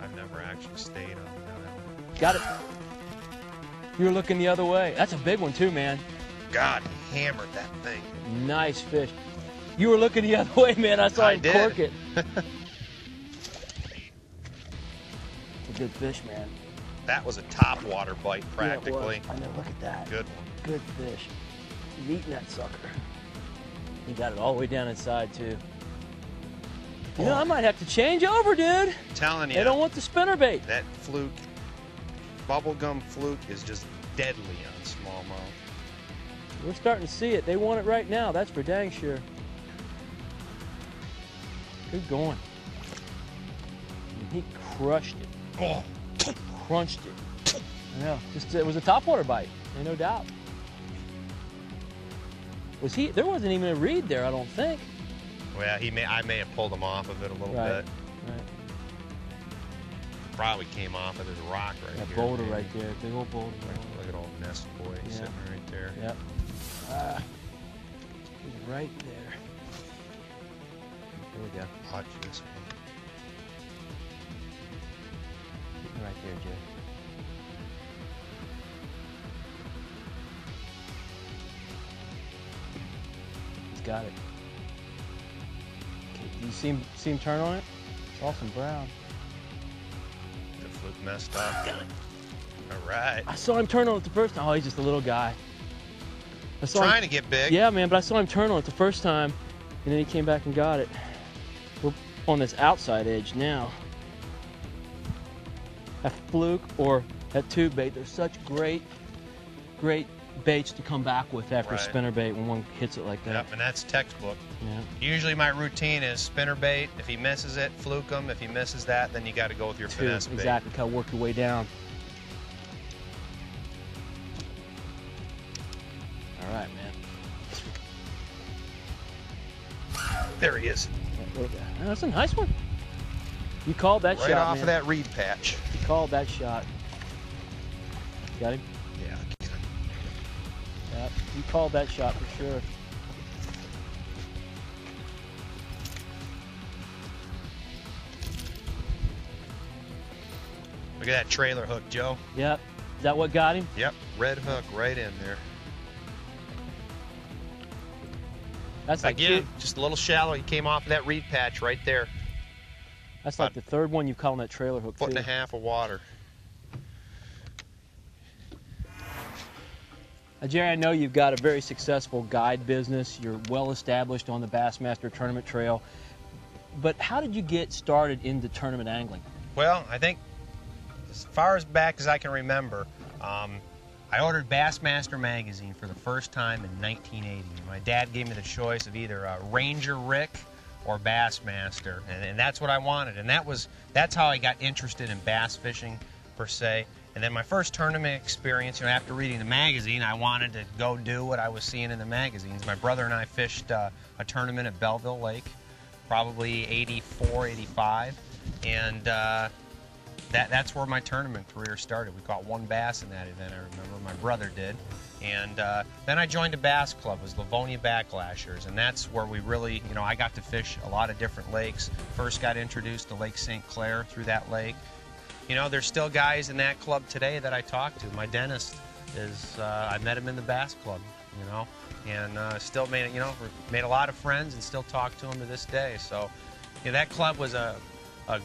I've never actually stayed on that. Got it. You were looking the other way. That's a big one too, man. God, he hammered that thing. Nice fish. You were looking the other way, man. I saw him cork it. It's a good fish, man. That was a top water bite, practically. Yeah, I know, look at that. Good one. Good fish. He's eating that sucker. He got it all the way down inside, too. You know, I might have to change over, dude. I'm telling you. They don't want the spinnerbait. That fluke, bubblegum fluke, is just deadly on smallmouth. We're starting to see it. They want it right now. That's for dang sure. Good going. And he crushed it. Oh. Crunched it. Yeah, it was a topwater bite, no doubt. Was he? There wasn't even a reed there, I don't think. Well, I may have pulled him off of it a little bit. Right. Probably came off of this rock right here. That boulder right there, big old boulder. Look at old nest boy sitting right there. Yep. He's right there. There we go. Watch this one. Right there, Jay. He's got it. Okay, do you see him turn on it? It's awesome brown. The fluke messed up. Got it. All right. I saw him turn on it the first time. Oh, he's just a little guy. Trying to get big. Yeah, man, but I saw him turn on it the first time, and then he came back and got it. We're on this outside edge now. That fluke or that tube bait, they're such great baits to come back with after a spinnerbait when one hits it like that. Yep, and that's textbook. Yeah. Usually my routine is spinnerbait. If he misses it, fluke him. If he misses that, then you got to go with your finesse bait. Exactly, kind of work your way down. All right, man. There he is. That's a nice one. You called that shot, right off man. of that reed patch. You called that shot. Got him? Yeah. Yep, you called that shot for sure. Look at that trailer hook, Joe. Yep. Is that what got him? Yep, red hook right in there. That's like again, just a little shallow. He came off of that reed patch right there. That's like the third one you've caught on that trailer hook, Foot and a half of water. Jerry, I know you've got a very successful guide business. You're well established on the Bassmaster Tournament Trail. But how did you get started into tournament angling? Well, I think as far as back as I can remember, I ordered Bassmaster magazine for the first time in 1980. My dad gave me the choice of either Ranger Rick or Bassmaster, and that's what I wanted. And that's how I got interested in bass fishing per se. And then my first tournament experience, after reading the magazine, I wanted to go do what I was seeing in the magazines. My brother and I fished a tournament at Belleville Lake, probably 84, 85, and that's where my tournament career started. We caught one bass in that event, I remember. My brother did. And then I joined a bass club. It was Livonia Backlashers, and that's where we really, I got to fish a lot of different lakes. First got introduced to Lake St. Clair through that lake. There's still guys in that club today that I talk to. My dentist I met him in the bass club, and still made a lot of friends and still talk to him to this day. So that club was a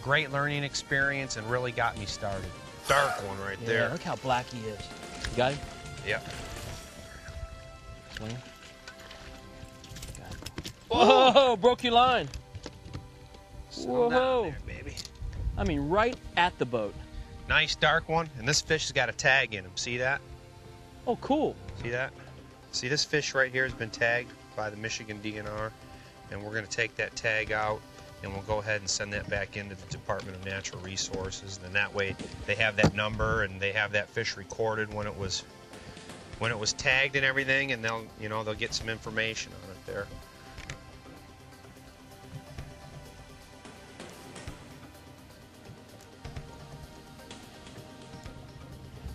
great learning experience and really got me started. Dark one right there. Look how black he is. You got him? Yep. Swing. Got him. Whoa! Broke your line. Slow down there, baby. I mean, right at the boat. Nice dark one, and this fish has got a tag in him. See that? Oh, cool. See that? See, this fish right here has been tagged by the Michigan DNR, and we're going to take that tag out, and we'll go ahead and send that back into the Department of Natural Resources. And that way, they have that number and they have that fish recorded when it was tagged and everything, and they'll get some information on it there.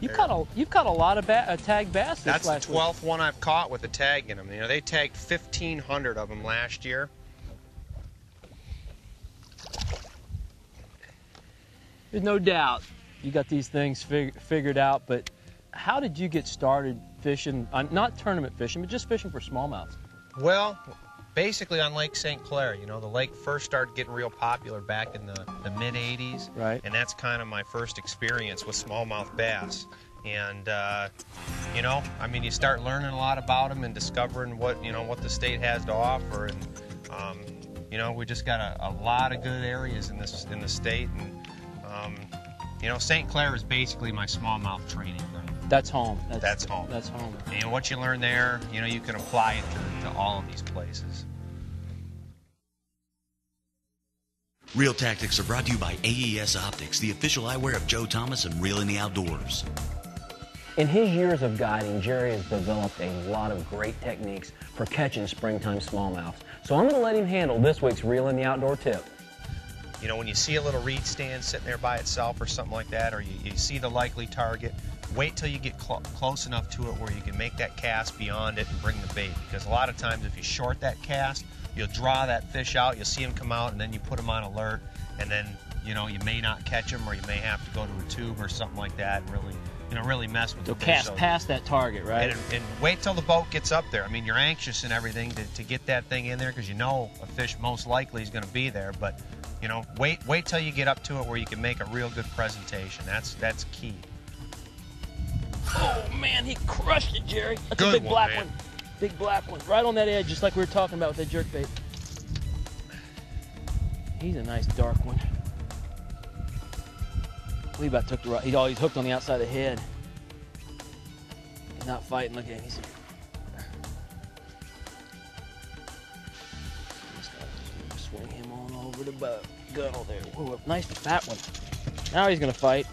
You've caught a lot of tagged bass this last week. That's the 12th one I've caught with a tag in them. They tagged 1,500 of them last year. There's no doubt you got these things figured out, but how did you get started fishing, not tournament fishing, but just fishing for smallmouth? Well, basically on Lake St. Clair. You know, the lake first started getting real popular back in the mid-'80s. Right. And that's kind of my first experience with smallmouth bass. And, you know, I mean, you start learning a lot about them and discovering what, you know, what the state has to offer. And, you know, we just got a lot of good areas in the state. And, you know, St. Clair is basically my smallmouth training ground. That's home. That's home. That's home. And what you learn there, you know, you can apply it to all of these places. Reel Tactics are brought to you by AES Optics, the official eyewear of Joe Thomas and Reel in the Outdoors. In his years of guiding, Jerry has developed a lot of great techniques for catching springtime smallmouth. So I'm going to let him handle this week's Reel in the Outdoor tip. You know, when you see a little reed stand sitting there by itself or something like that, or you see the likely target, wait till you get close enough to it where you can make that cast beyond it and bring the bait. Because a lot of times if you short that cast, you'll draw that fish out, you'll see him come out, and then you put him on alert, and then, you know, you may not catch him, or you may have to go to a tube or something like that and really, you know, really mess with the fish. Cast past that target, right? And wait till the boat gets up there. I mean, you're anxious and everything to get that thing in there because you know a fish most likely is going to be there, but, you know, wait till you get up to it where you can make a real good presentation. That's key. Oh man, he crushed it, Jerry. That's Good a big one, black man. one. Big black one. Right on that edge, just like we were talking about with that jerkbait. He's a nice dark one. We about took the right. He's hooked on the outside of the head. He's not fighting. Look at him. He's just gonna swing him on over the boat. Gunnel there. Whoa, a nice fat one. Now he's gonna fight.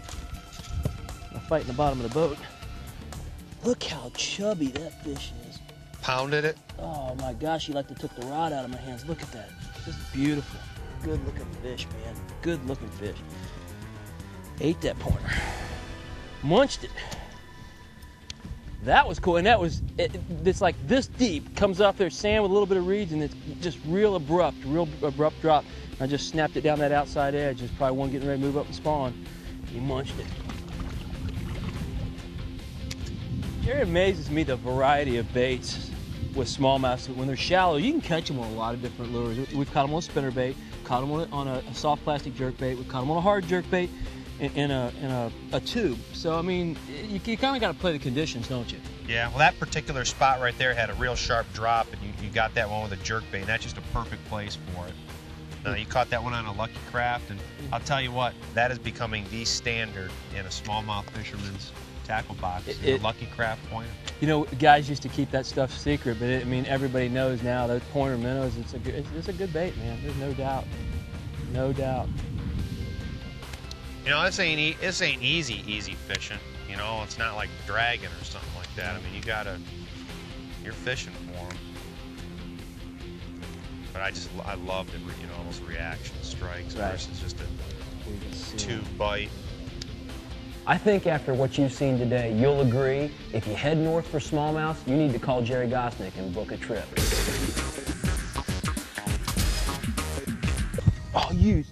Gonna fight in the bottom of the boat. Look how chubby that fish is. Pounded it. Oh my gosh, he like to took the rod out of my hands. Look at that. Just beautiful. Good looking fish, man. Good looking fish. Ate that pointer. Munched it. That was cool. And that was, it's like this deep. Comes off there, sand with a little bit of reeds, and it's just real abrupt drop. I just snapped it down that outside edge. There's probably one getting ready to move up and spawn. He munched it. It amazes me the variety of baits with smallmouth. When they're shallow, you can catch them on a lot of different lures. We've caught them on a spinnerbait, caught them on a soft plastic jerkbait, we've caught them on a hard jerkbait, in a tube. So I mean, you kind of got to play the conditions, don't you? Yeah, well that particular spot right there had a real sharp drop, and you got that one with a jerkbait, and that's just a perfect place for it. You caught that one on a Lucky Craft, and I'll tell you what, that is becoming the standard in a smallmouth fisherman's tackle box, a Lucky Craft pointer. You know, guys used to keep that stuff secret, but I mean, everybody knows now those pointer minnows. It's a good bait, man. There's no doubt, no doubt. You know, this ain't easy fishing. You know, it's not like dragging or something like that. I mean, you're fishing for them. But I love the those reaction strikes versus just a tube bite. I think after what you've seen today, you'll agree, if you head north for smallmouth, you need to call Jerry Gosnick and book a trip. Oh, you.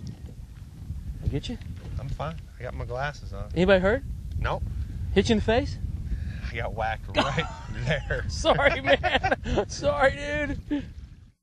I get you? I'm fine. I got my glasses on. Anybody hurt? Nope. Hit you in the face? I got whacked right there. Sorry, man. Sorry, dude.